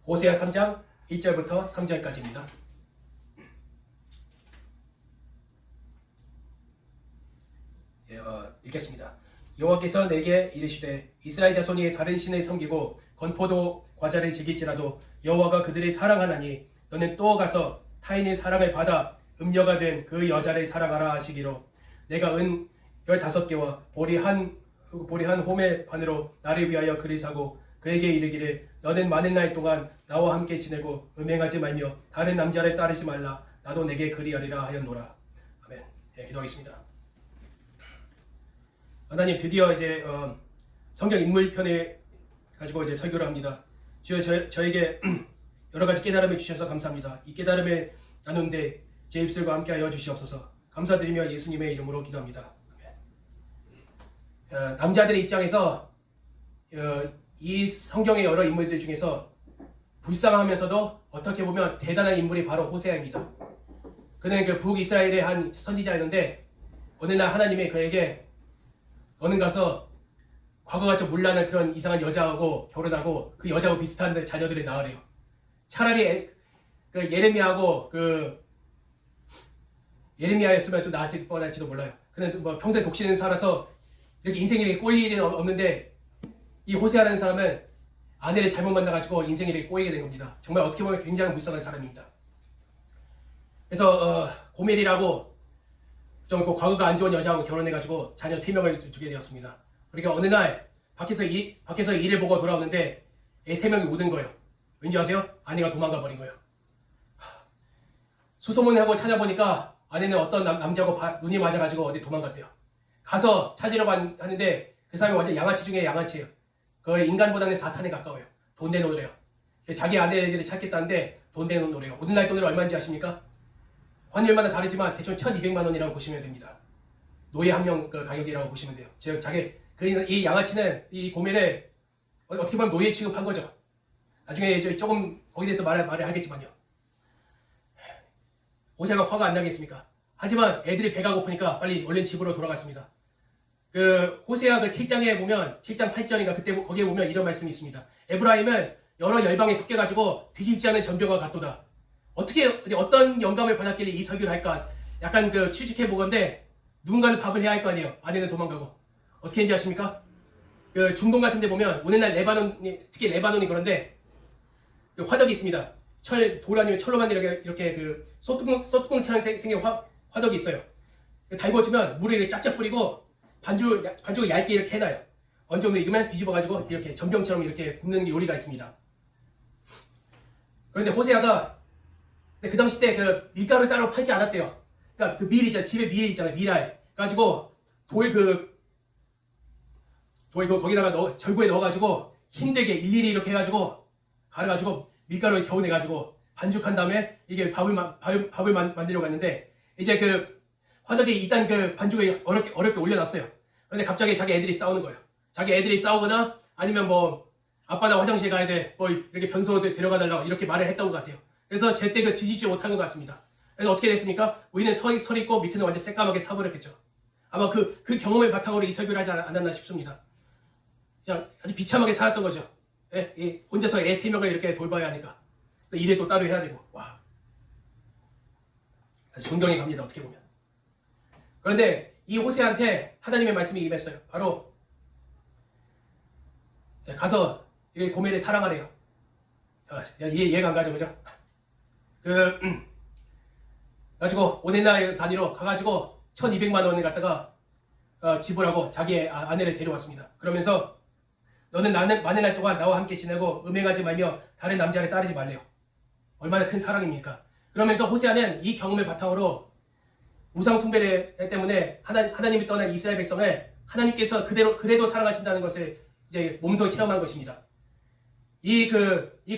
호세아 3장 1절부터 3절까지입니다. 읽겠습니다. 여호와께서 내게 이르시되 이스라엘 자손이 다른 신을 섬기고 건포도 과자를 즐길지라도 여호와가 그들을 사랑하나니 너는 또 가서 타인의 사랑을 받아 음녀가 된 그 여자를 사랑하라 하시기로 내가 은 15개와 보리 한 호멜 반으로 나를 위하여 그를 사고 그에게 이르기를 너는 많은 날 동안 나와 함께 지내고 음행하지 말며 다른 남자를 따르지 말라 나도 내게 그리하리라 하였노라. 아멘. 기도하겠습니다. 하나님 드디어 이제 성경 인물편을 가지고 이제 설교를 합니다. 주여 저에게 여러 가지 깨달음을 주셔서 감사합니다. 이 깨달음을 나누는데 제 입술과 함께하여 주시옵소서. 감사드리며 예수님의 이름으로 기도합니다. 남자들의 입장에서 이 성경의 여러 인물들 중에서 불쌍하면서도 어떻게 보면 대단한 인물이 바로 호세아입니다. 그는 그 북이스라엘의 한 선지자였는데 어느 날 하나님이 그에게 너는 가서 과거같이 몰라는 그런 이상한 여자하고 결혼하고 그 여자하고 비슷한 자녀들을 낳으래요. 차라리 그 예레미야였으면 좀 나았을 뻔할지도 몰라요. 그는 뭐 평생 독신을 살아서 이렇게 인생에 꼬일 일은 없는데 이 호세아라는 사람은 아내를 잘못 만나가지고 인생에 꼬이게 된 겁니다. 정말 어떻게 보면 굉장히 불쌍한 사람입니다. 그래서 고멜이라고 좀 그 과거가 안 좋은 여자하고 결혼해가지고 자녀 3명을 두게 되었습니다. 그러니까 어느 날 밖에서 일을 보고 돌아오는데 애 3명이 우는 거예요. 왠지 아세요? 아내가 도망가 버린 거예요. 수소문하고 찾아보니까 아내는 어떤 남자하고 눈이 맞아가지고 어디 도망갔대요. 가서 찾으려고 하는데 그 사람이 완전 양아치 중에 양아치예요. 거의 인간보다는 사탄에 가까워요. 돈 내놓으래요. 자기 아내를 찾겠다는데 돈 내놓으래요. 오늘날 돈으로 얼마인지 아십니까? 환율마다 다르지만 대충 1200만 원이라고 보시면 됩니다. 노예 한 명 그 가격이라고 보시면 돼요. 즉 이 양아치는 이 고멜을 어떻게 보면 노예 취급한 거죠. 나중에 이제 조금 거기에 대해서 말을 하겠지만요. 호세아가 화가 안 나겠습니까? 하지만 애들이 배가 고프니까 빨리 얼른 집으로 돌아갔습니다. 그 호세아 그 7장에 보면 7장 8절인가 그때 거기에 보면 이런 말씀이 있습니다. 에브라임은 여러 열방에 섞여가지고 뒤집지 않은 전병과 같도다. 어떤 영감을 받았길래 이 설교를 할까? 약간 그 추측해 보건데 누군가는 밥을 해야 할 거 아니에요. 아내는 도망가고. 어떻게 했는지 아십니까? 그 중동 같은 데 보면 오늘날 특히 레바논이 그런데 그 화덕이 있습니다. 돌 아니면 철로만 이렇게 그 소뚜껑처럼 생긴 화덕이 있어요. 달궈지면 물에 이렇게 쫙쫙 뿌리고 반죽을 얇게 이렇게 해놔요. 어느 정도 익으면 뒤집어가지고 이렇게 전병처럼 이렇게 굽는 요리가 있습니다. 그런데 호세아가 그 당시 때 그 밀가루 따로 팔지 않았대요. 그러니까 그 밀 있잖아요. 집에 밀 있잖아요. 밀알. 가지고 거기다가 절구에 넣어가지고 힘들게 일일이 이렇게 해가지고 갈아가지고 밀가루를 겨우 내가지고 반죽한 다음에 이게 밥을 만들려고 했는데 이제 그 화덕에 일단 그 반죽을 어렵게 올려놨어요. 그런데 갑자기 자기 애들이 싸우는 거예요. 자기 애들이 싸우거나 아니면 뭐 아빠 나 화장실 가야 돼. 뭐 이렇게 변소 데려가 달라고 이렇게 말을 했던 것 같아요. 그래서 제때 그 뒤집지 못한 것 같습니다. 그래서 어떻게 됐습니까? 위는 설 있고 밑에는 완전 새까맣게 타버렸겠죠. 아마 그 경험을 바탕으로 이 설교를 하지 않았나 싶습니다. 그냥 아주 비참하게 살았던 거죠. 혼자서 애 3명을 이렇게 돌봐야 하니까. 일에 또 따로 해야 되고. 와. 존경이 갑니다. 어떻게 보면. 그런데 이 호세한테 하나님의 말씀이 임했어요. 바로 가서 고멜을 사랑하래요. 이해가 안 가죠, 그죠? 가지고 오늘날 단위로 가가지고 1200만 원을 갖다가 지불하고 자기의 아내를 데려왔습니다. 그러면서 너는 많은 날 동안 나와 함께 지내고 음행하지 말며 다른 남자를 따르지 말래요. 얼마나 큰 사랑입니까? 그러면서 호세아는 이 경험을 바탕으로 우상 숭배 때문에 하나님이 떠난 이스라엘 백성을 하나님께서 그래도 사랑하신다는 것을 이제 몸소 체험한 것입니다. 이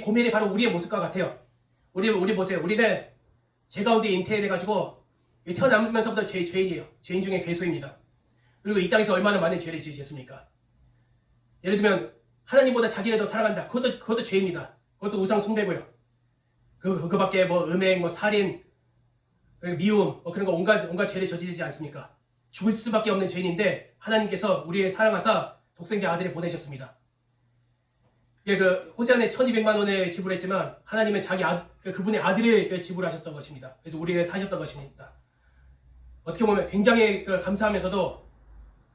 고멜이 바로 우리의 모습과 같아요. 우리 보세요. 우리는 죄 가운데 잉태돼가지고 태어나면서부터 죄인이에요. 죄인 중에 괴수입니다. 그리고 이 땅에서 얼마나 많은 죄를 지으셨습니까? 예를 들면 하나님보다 자기를 더 사랑한다. 그것도 죄입니다. 그것도 우상 숭배고요. 그 밖에 뭐 음행, 뭐 살인, 미움, 뭐 그런 거 온갖 죄를 저지르지 않습니까? 죽을 수밖에 없는 죄인인데 하나님께서 우리를 사랑하사 독생자 아들을 보내셨습니다. 그 호세아는 1200만 원을 지불했지만 하나님은 그분의 아들을 지불하셨던 것입니다. 그래서 우리를 사셨던 것입니다. 어떻게 보면 굉장히 감사하면서도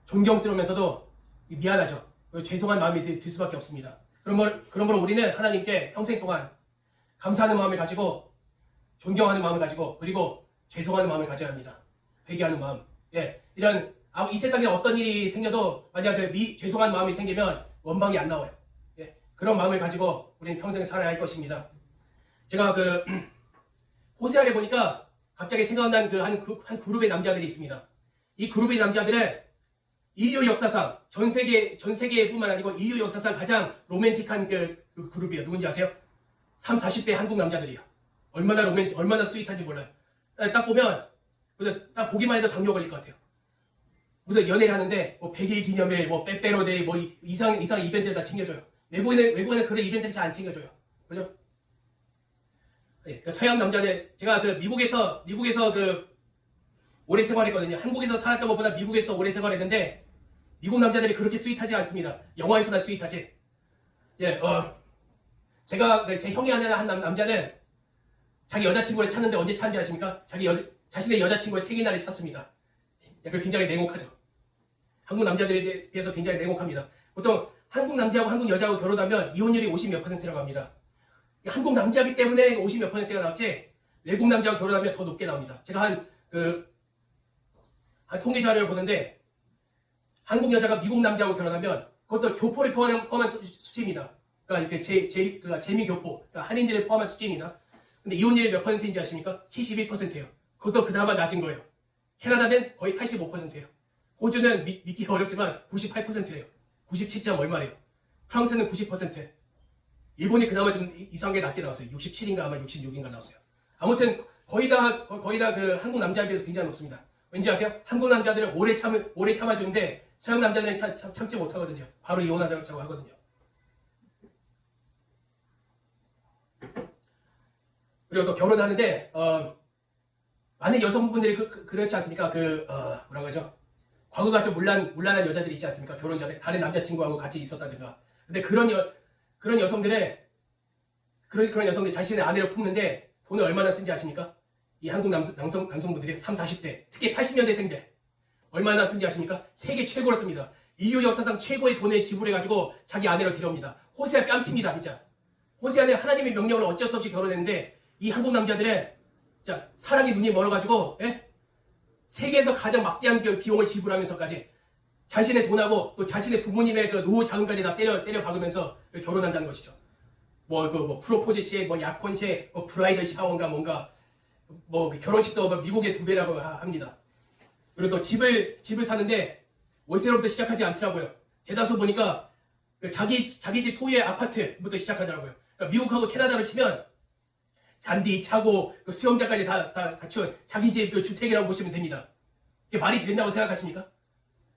존경스러우면서도 미안하죠. 죄송한 마음이 들 수밖에 없습니다. 그러므로 우리는 하나님께 평생 동안 감사하는 마음을 가지고 존경하는 마음을 가지고 그리고 죄송하는 마음을 가져야 합니다. 회개하는 마음. 이런 이 세상에 어떤 일이 생겨도 만약 죄송한 마음이 생기면 원망이 안 나와요. 그런 마음을 가지고 우리는 평생 살아야 할 것입니다. 제가 호세아를 보니까 갑자기 생각난 한 그룹의 남자들이 있습니다. 이 그룹의 남자들은 인류 역사상 전 세계뿐만 아니고 인류 역사상 가장 로맨틱한 그룹이에요. 누군지 아세요? 30, 40대 한국 남자들이요. 얼마나 스윗한지 몰라요. 딱 보면 딱 보기만 해도 당뇨 걸릴 것 같아요. 무슨 연애를 하는데 뭐 100일 기념일, 뭐 빼빼로데이, 뭐 이상 이벤트를 다 챙겨줘요. 외국에는 그런 이벤트를 잘 안 챙겨줘요. 그죠? 서양 남자들 제가 미국에서 오래 생활했거든요. 한국에서 살았던 것보다 미국에서 오래 생활했는데 미국 남자들이 그렇게 스윗하지 않습니다. 영화에서나 스윗하지. 제가 제 형이 아는 한 남자는 자기 여자친구를 찾는데 언제 찾는지 아십니까? 자신의 여자친구의 생일날에 찾습니다. 굉장히 냉혹하죠. 한국 남자들에 비해서 굉장히 냉혹합니다. 보통 한국 남자하고 한국 여자하고 결혼하면 이혼율이 50몇 %라고 합니다. 한국 남자이기 때문에 50몇 %가 나왔지 외국 남자하고 결혼하면 더 높게 나옵니다. 제가 한 통계 자료를 보는데 한국 여자가 미국 남자하고 결혼하면 그것도 교포를 포함한 수치입니다. 그러니까 재미교포, 그러니까 한인들을 포함한 수치입니다. 근데 이혼율이 몇 %인지 아십니까? 71%예요. 그것도 그나마 낮은 거예요. 캐나다는 거의 85%예요. 호주는 믿기가 어렵지만 98%래요. 97점 얼마래요. 프랑스는 90%. 일본이 그나마 좀 이상하게 낮게 나왔어요. 67인가 아마 66인가 나왔어요. 아무튼 거의 다 한국 남자에 비해서 굉장히 높습니다. 왠지 아세요? 한국 남자들은 오래 참아주는데 서양 남자들은 참지 못하거든요. 바로 이혼하자고 하거든요. 그리고 또 결혼하는데 많은 여성분들이 그렇지 않습니까? 뭐라고 하죠? 과거가 좀 문란한 여자들이 있지 않습니까? 결혼 전에 다른 남자친구하고 같이 있었다든가. 근데 그런 여성들이 자신의 아내를 품는데 돈을 얼마나 쓴지 아십니까? 이 한국 남성분들이 30, 40대, 특히 80년대생들 얼마나 쓴지 아십니까? 세계 최고로 씁니다. 인류 역사상 최고의 돈을 지불해가지고 자기 아내를 데려옵니다. 호세아 뺨칩니다, 진짜. 호세아는 하나님의 명령을 어쩔 수 없이 결혼했는데 이 한국 남자들은 자 사랑이 눈이 멀어가지고 세계에서 가장 막대한 비용을 지불하면서까지 자신의 돈하고 또 자신의 부모님의 노후 자금까지 다 때려 박으면서 결혼한다는 것이죠. 프로포즈 시, 약혼 시, 브라이덜 샤워인가 뭔가 결혼식도 미국의 2배라고 합니다. 그리고 또 집을 사는데 월세로부터 시작하지 않더라고요. 대다수 보니까 자기 집 소유의 아파트부터 시작하더라고요. 그러니까 미국하고 캐나다로 치면 잔디, 차고, 수영장까지 다 갖춘 자기 집 주택이라고 보시면 됩니다. 이게 말이 된다고 생각하십니까?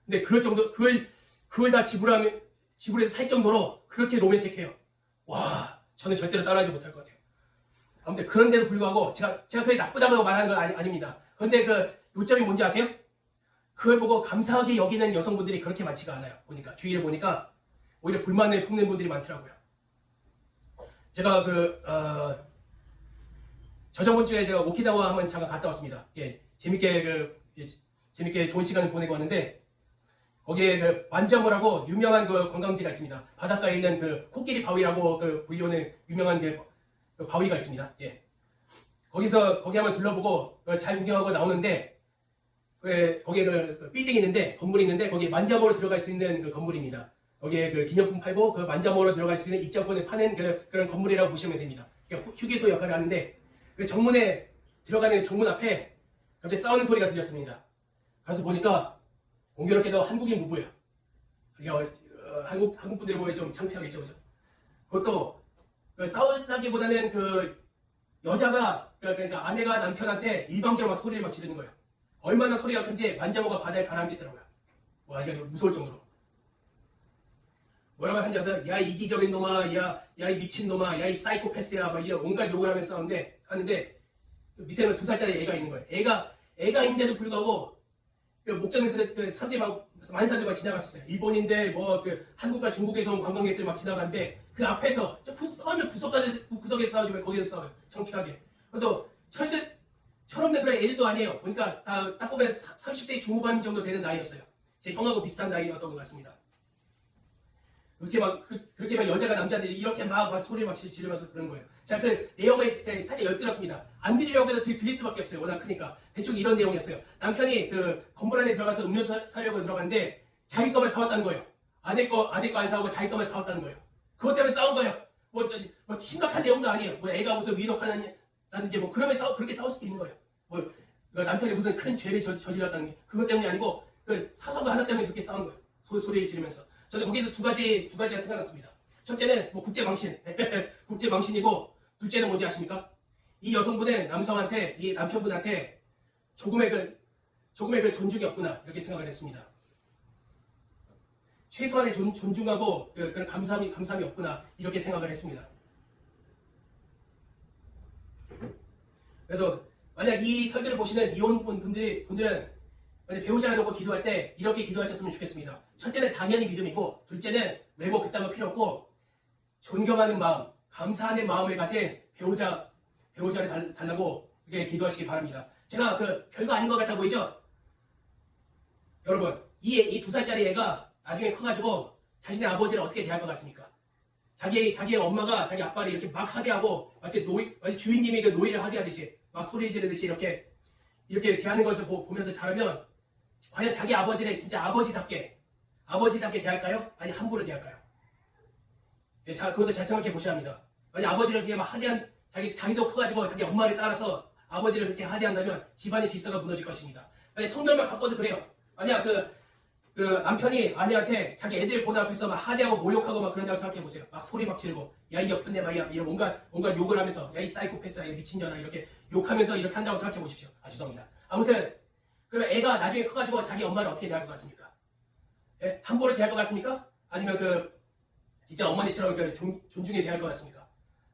근데 그걸 다 지불해서 살 정도로 그렇게 로맨틱해요. 와, 저는 절대로 따라하지 못할 것 같아요. 아무튼 그런데도 불구하고 제가 그게 나쁘다고 말하는 건 아닙니다. 그런데 요점이 뭔지 아세요? 그걸 보고 감사하게 여기는 여성분들이 그렇게 많지가 않아요. 주위를 보니까 오히려 불만을 품는 분들이 많더라고요. 제가 저저번 주에 제가 오키나와 한번 잠깐 갔다 왔습니다. 재밌게 좋은 시간을 보내고 왔는데 거기에 만자모라고 유명한 관광지가 있습니다. 바닷가에 있는 코끼리 바위라고 불리우는 유명한 바위가 있습니다. 거기 한번 둘러보고 잘 구경하고 나오는데 거기에 빌딩이 있는데 건물이 있는데 거기에 만자모로 들어갈 수 있는 건물입니다. 거기에 기념품 팔고 만자모로 들어갈 수 있는 입장권을 파는 그런 건물이라고 보시면 됩니다. 휴게소 역할을 하는데 정문에 들어가는 정문 앞에 갑자기 싸우는 소리가 들렸습니다. 가서 보니까 공교롭게도 한국인 부부예요. 한국 분들이 보면 좀 창피하겠죠, 그죠? 그것도 싸우다기보다는 여자가 그러니까 아내가 남편한테 일방적으로 막 소리를 막 지르는 거예요. 얼마나 소리가 큰지 만자모가 바다에 가라앉겠더라고요. 와, 이게 무서울 정도로. 뭐라고 하는지 아세요? 야, 이기적인 놈아, 야, 이 미친 놈아, 야, 이 사이코패스야, 막 이런 온갖 욕을 하면서 하는데 밑에는 2살짜리 애가 있는 거예요. 애가 있는데도 불구하고 그 목장에서 그 사람들이 많은 사람들이 막 지나갔었어요. 일본인들 뭐 그 한국과 중국에서 온 관광객들 막 지나가는데 그 앞에서 싸우면 구석에 싸우지 왜 거기서 싸워요. 창피하게. 또 철없는 그런 애들도 아니에요. 그러니까 딱 보면 30대 중후반 정도 되는 나이였어요. 제 형하고 비슷한 나이였던 것 같습니다. 그렇게 막 여자가 남자들이 이렇게 막 소리 막 지르면서 그런 거예요. 자, 그 내용을 살짝 엿들었습니다. 안 들으려고 해도 들릴 수밖에 없어요. 워낙 크니까. 대충 이런 내용이었어요. 남편이 그 건물 안에 들어가서 음료수 사려고 들어갔는데 자기 거만 사왔다는 거예요. 아내 거 안 사오고 자기 거만 사왔다는 거예요. 그것 때문에 싸운 거예요. 뭐 심각한 내용도 아니에요. 뭐 애가 무슨 위독하는지 뭐 그렇게 싸울 수도 있는 거예요. 뭐 남편이 무슨 큰 죄를 저질렀다는 게 그것 때문이 아니고 그 사소한 거 하나 때문에 그렇게 싸운 거예요. 소리를 지르면서. 저는 거기서 두 가지가 생각났습니다. 첫째는 뭐 국제망신, 국제망신이고 둘째는 뭔지 아십니까? 이 여성분은 이 남편분한테 조금의 그 존중이 없구나 이렇게 생각을 했습니다. 최소한의 존중하고 그런 감사함이 없구나 이렇게 생각을 했습니다. 그래서 만약 이 설교를 보시는 이혼분들은 만약 배우자가 놓고 기도할 때 이렇게 기도하셨으면 좋겠습니다. 첫째는 당연히 믿음이고 둘째는 외모 그딴 거 필요 없고 존경하는 마음, 감사하는 마음을 가진 배우자를 달라고 이렇게 기도하시기 바랍니다. 제가 별거 아닌 것 같아 보이죠? 여러분, 이 2살짜리 애가 나중에 커가지고 자신의 아버지를 어떻게 대할 것 같습니까? 자기의 엄마가 자기 아빠를 이렇게 막 하대하고 마치 주인님이 그 노예를 하대하듯이 막 소리 지르듯이 이렇게 대하는 것을 보면서 자라면 과연 자기 아버지를 진짜 아버지답게 대할까요? 아니 함부로 대할까요? 예, 그것도 잘 생각해 보셔야 합니다. 만약 아버지를 그냥 막 하대한 자기도 커가지고 자기 엄마를 따라서 아버지를 그렇게 하대한다면 집안의 질서가 무너질 것입니다. 만약 성별만 바꿔도 그래요. 만약 그 남편이 아내한테 자기 애들 보는 앞에서 막 하대하고 모욕하고 막 그런다고 생각해 보세요. 막 소리 막 지르고 야 이 옆편네 막 이런 온갖 욕을 하면서 야 이 사이코패스야 미친년아 이렇게 욕하면서 이렇게 한다고 생각해 보십시오. 죄송합니다. 아무튼 그러면 애가 나중에 커가지고 자기 엄마를 어떻게 대할 것 같습니까? 예? 함부로 대할 것 같습니까? 아니면 진짜 어머니처럼 존중에 대할 것 같습니까?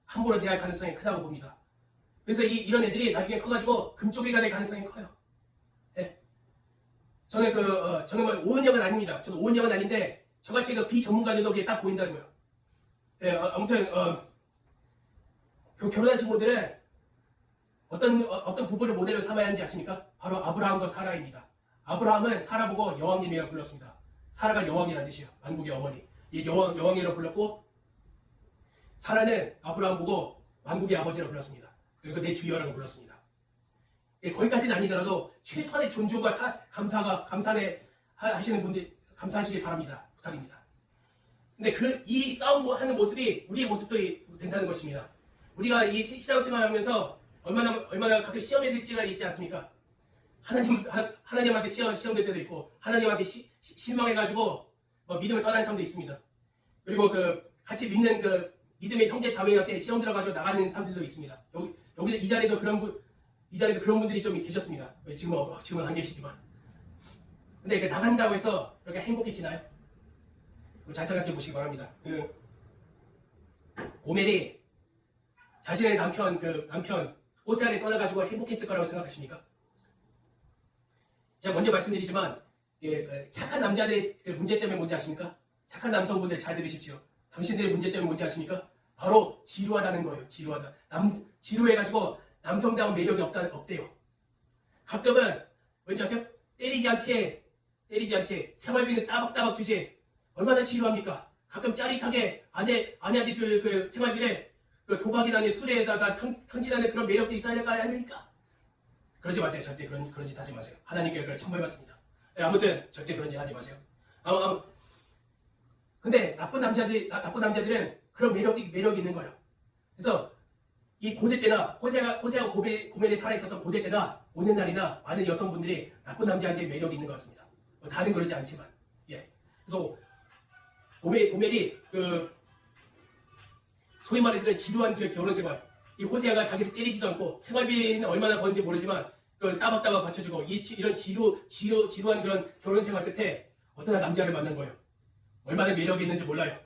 함부로 대할 가능성이 크다고 봅니다. 그래서 이런 애들이 나중에 커가지고 금쪽이가 될 가능성이 커요. 예? 저는 뭐 오은영은 아닙니다. 저는 오은영은 아닌데 저같이 비전문가들도 그게 딱 보인다고요. 예, 아무튼 결혼하신 분들은 어떤 부부를 모델로 삼아야 하는지 아십니까? 바로 아브라함과 사라입니다. 아브라함은 사라 보고 여왕님이라고 불렀습니다. 사라가 여왕이라는 뜻이에요. 만국의 어머니. 이 여왕이라고 불렀고 사라는 아브라함 보고 만국의 아버지라고 불렀습니다. 그리고 내 주여라고 불렀습니다. 예, 거기까지는 아니더라도 최소한의 존중과 하시는 분들 감사하시기 바랍니다. 부탁입니다. 근데 이 싸움 하는 모습이 우리의 모습도 된다는 것입니다. 우리가 이 신앙생활하면서 얼마나 가끔 시험에 들 때가 있지 않습니까? 하나님한테 시험될 때도 있고 하나님한테 실망해가지고 믿음을 떠나는 사람도 있습니다. 그리고 같이 믿는 믿음의 형제 자매한테 시험 들어가지고 나가는 사람들도 있습니다. 여기 이 자리에도 그런 분들이 좀 계셨습니다. 지금은 안 계시지만. 근데 나간다고 해서 그렇게 행복해지나요? 잘 생각해 보시기 바랍니다. 고멜이 자신의 남편 호세아를 떠나가지고 행복했을 거라고 생각하십니까? 제가 먼저 말씀드리지만 착한 남자들의 문제점이 뭔지 아십니까? 착한 남성분들 잘 들으십시오. 당신들의 문제점이 뭔지 아십니까? 바로 지루하다는 거예요. 지루해가지고 남성다운 매력이 없대요. 가끔은 왠지 아세요? 때리지 않지 생활비는 따박따박 주지 얼마나 지루합니까? 가끔 짜릿하게 아내한테 줄 생활비를 도박이나 술에다가 탕진하는 그런 매력도 있어야 할 거 아닙니까? 그러지 마세요. 절대 그런 짓 하지 마세요. 하나님께 그걸 천벌받습니다. 아무튼 절대 그런 짓 하지 마세요. 근데 나쁜 남자들은 그런 매력이 있는 거예요. 그래서 이 고대 때나 호세아가 고멜이 살아있었던 고대 때나 오늘날이나 많은 여성분들이 나쁜 남자한테 매력이 있는 것 같습니다. 다른 그러지 않지만, 예. 그래서 고멜이 소위 말해서 지루한 결혼 생활. 이 호세아가 자기를 때리지도 않고 생활비는 얼마나 버는지 모르지만 그걸 따박따박 받쳐주고 이런 지루한 그런 결혼 생활 끝에 어떤 남자를 만난 거예요. 얼마나 매력이 있는지 몰라요.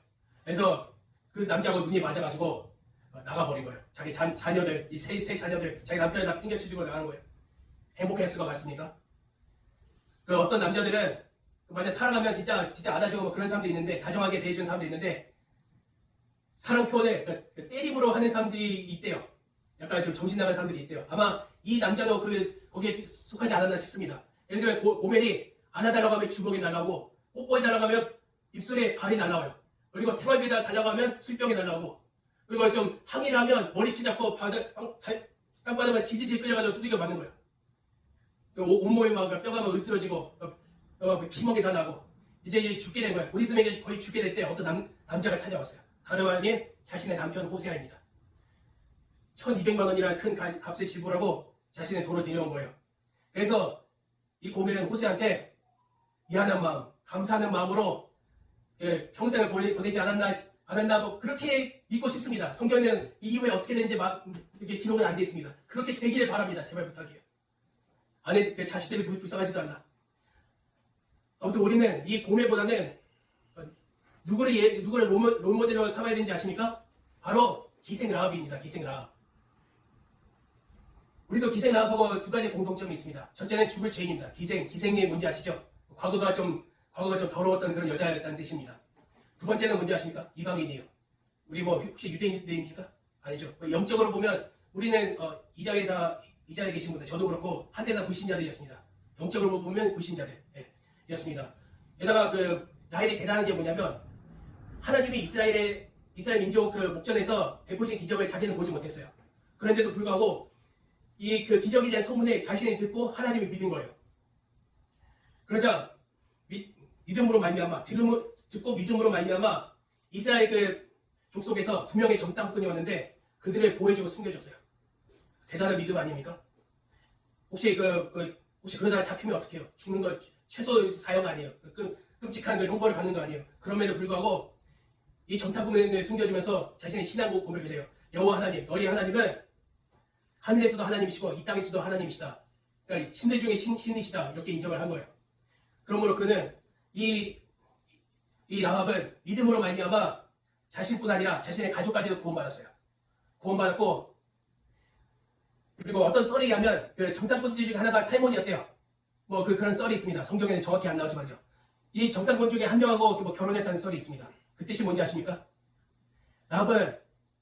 그래서 그 남자하고 눈이 맞아가지고 나가버린 거예요. 자기 자녀들, 이 세 자녀들, 자기 남편을 다 팽개쳐주고 나가는 거예요. 행복했을 것 같습니까? 그 어떤 남자들은 만약 사랑하면 진짜 안아주고 뭐 그런 사람도 있는데 다정하게 대해주는 사람도 있는데 사랑 표현을 때림으로 하는 사람들이 있대요. 약간 좀 정신 나간 사람들이 있대요. 아마 이 남자도 거기에 속하지 않았나 싶습니다. 예를 들면 고멜이 안아달라고 하면 주먹이 날라오고 뽀뽀해달라고 하면 입술에 발이 날라와요. 그리고 생활비에다 달라고 하면 술병이 날라오고 그리고 좀 항의를 하면 머리채 잡고 땅바닥에 지지직 끌려가지고 두들겨 맞는 거예요. 온몸이 막 뼈가 막 으스러지고 피멍이 다 나고 이제 죽게 된 거예요. 곧 있으면 이제 거의 죽게 될 때 어떤 남자가 찾아왔어요. 다름 아닌 자신의 남편 호세아입니다. 1200만 원이라는 큰 값을 지불하고 자신의 도로 데려온 거예요. 그래서 이 고멜은 호세한테 미안한 마음, 감사하는 마음으로 평생을 보내지 않았나 뭐 그렇게 믿고 싶습니다. 성경에는 이 이후에 어떻게 되는지 막 이렇게 기록은 안 되어 있습니다. 그렇게 되기를 바랍니다. 제발 부탁이에요. 아내 자식들이 불쌍하지도 않나. 아무튼 우리는 이 고멜보다는 누구를 롤모델로 삼아야 되는지 아십니까? 바로 기생 라합입니다. 기생 라합. 우리도 기생 라합하고 두 가지 공통점이 있습니다. 첫째는 죽을 죄인입니다. 기생이 뭔지 아시죠? 과거가 좀 더러웠던 그런 여자였다는 뜻입니다. 두 번째는 뭔지 아십니까? 이방인이에요. 우리 뭐 혹시 유대인입니까? 아니죠. 영적으로 보면 우리는 이 자리에 계신 분들, 저도 그렇고 한때 다 불신자들이었습니다. 영적으로 보면 불신자들이었습니다. 게다가 라헬이 대단한 게 뭐냐면 하나님이 이스라엘 민족 목전에서 베푸신 기적을 자기는 보지 못했어요. 그런데도 불구하고 그 기적에 대한 소문에 자신이 듣고 하나님을 믿은 거예요. 그러자 믿음으로 말미암아 듣고 믿음으로 말미암아 이스라엘 족속에서 2명의 정탐꾼이 왔는데 그들을 보호해주고 숨겨줬어요. 대단한 믿음 아닙니까? 혹시 혹시 그러다가 잡히면 어떡해요? 죽는 거 최소 사형 아니에요. 끔찍한 형벌을 받는 거 아니에요. 그럼에도 불구하고 이 정탐꾼을 숨겨주면서 자신의 신앙 고백을 해요. 여호와 하나님, 너희 하나님은 하늘에서도 하나님이시고 이 땅에서도 하나님이시다. 그러니까 신들 중에 신이시다. 이렇게 인정을 한 거예요. 그러므로 그는 이 라합은 믿음으로 말미암아 자신뿐 아니라 자신의 가족까지도 구원받았어요. 구원받았고 그리고 어떤 썰에 의하면 정탐꾼 중에 하나가 살몬이었대요. 뭐 그런 썰이 있습니다. 성경에는 정확히 안 나오지만요. 이 정탐꾼 중에 한 명하고 결혼했다는 썰이 있습니다. 그 뜻이 뭔지 아십니까? 라합은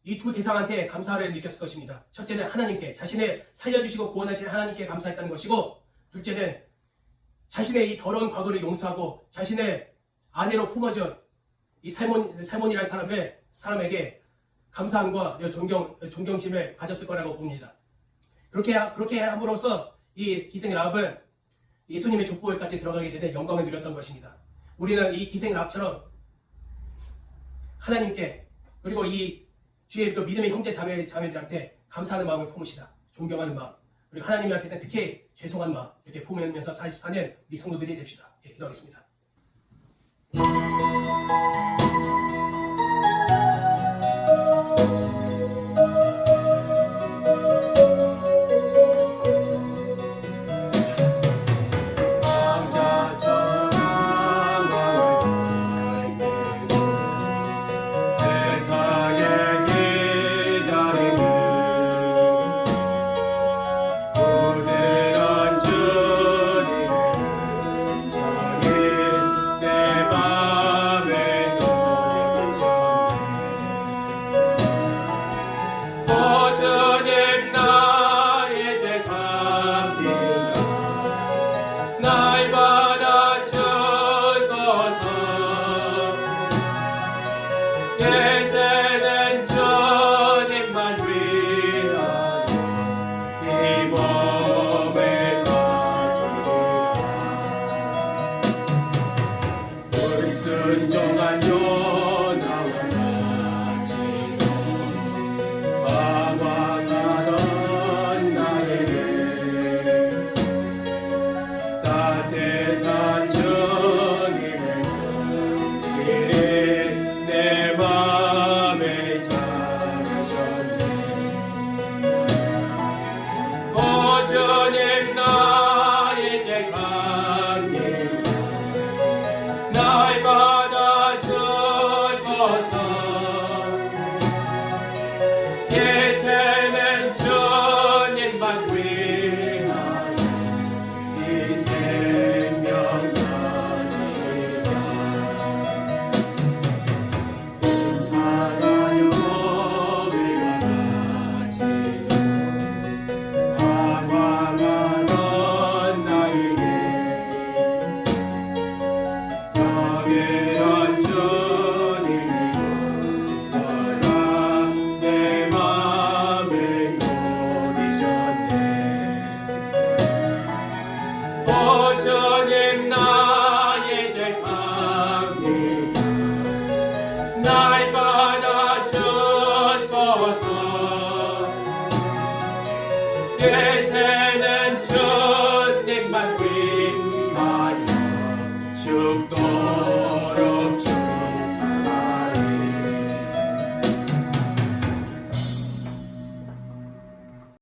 이 두 대상한테 감사를 느꼈을 것입니다. 첫째는 하나님께 자신을 살려주시고 구원하신 하나님께 감사했다는 것이고 둘째는 자신의 이 더러운 과거를 용서하고 자신의 아내로 품어준 이 살몬이라는 사람에게 감사함과 존경심을 가졌을 거라고 봅니다. 그렇게 함으로써 이 기생 라합은 예수님의 족보에까지 들어가게 되는 영광을 누렸던 것입니다. 우리는 이 기생 라합처럼 하나님께 그리고 이 주의 믿음의 형제 자매들한테 감사하는 마음을 품으시다. 존경하는 마음. 그리고 하나님한테는 특히 죄송한 마음 이렇게 품으면서 사는 우리 성도들이 됩시다. 기도하겠습니다.